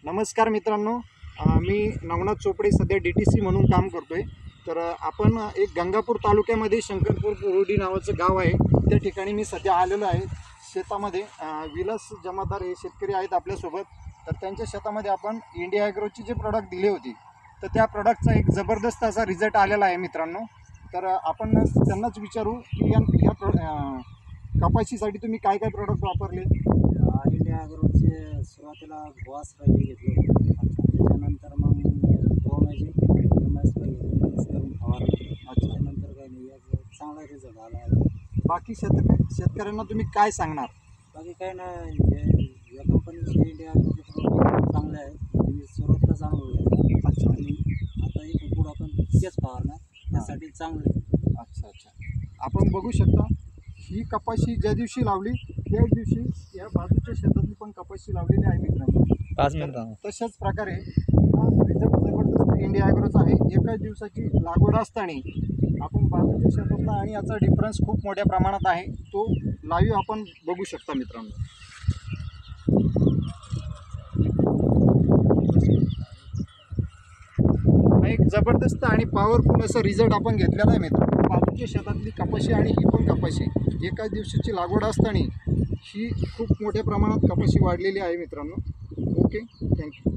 नमस्कार मित्रांनो, मी नवनाथ चोपडे सध्या DTC म्हणून काम करतोय। तर आपण एक गंगापूर तालुक्यामध्ये शंकरपूर बोर्डी नावाचं गाव आहे, त्या ठिकाणी मी सध्या आलेलो आहे। शेतामध्ये विलास जमादार हे शेतकरी आहेत आपल्यासोबत। तर त्यांच्या शेतामध्ये आपण इंडिया ॲग्रोची जे प्रोडक्ट दिले होते, तर त्या प्रोडक्टचा एक जबरदस्त असा रिझल्ट आलेला आहे मित्रांनो। तर आपण त्यांनाच विचारू की या कपाशीसाठी तुम्ही काय काय प्रोडक्ट वापरले। इंडिया ॲग्रोचे सुरुवातीला बॉस राहिली घेतलं, त्याच्यानंतर मग मॅजिक MS करून फवारलं। त्याच्यानंतर काही नाही, याचा चांगला रिझल्ट आला आहे। बाकी शेतकऱ्यांना तुम्ही काय सांगणार। बाकी काही नाही, या कंपनीचे इंडिया ॲग्रोचे प्रोडक्ट चांगले आहे। मी सुरुवातीला अनुभव अच्छा, आणि आता इथून पुढं आपण तेच फवारणार, त्यासाठी चांगले आहे। अच्छा, आपण बघू शकता ही कपाशी ज्या दिवशी लावली त्याच दिवशी या बाजूच्या शेतातली पण कपाशी लावलेली आहे मित्रांनो। 5 मिनिटं तशाच प्रकारे हा रिझल्ट जबरदस्त इंडिया ॲग्रोचा आहे। एकाच दिवसाची लागवड असताना आपण बाजूच्या शेतातला आणि याचा डिफरन्स खूप मोठ्या प्रमाणात आहे, तो लाईव्ह आपण बघू शकता मित्रांनो। एक जबरदस्त आणि पॉवरफुल असं रिझल्ट आपण घेतलेला आहे मित्रांनो। बाजूच्या शेतातली कपाशी आणि ही पण कपाशी एकाच दिवसाची लागवड असताना ही खूप मोठ्या प्रमाणात कपाशी वाढलेली आहे मित्रांनो। Okay, thank you.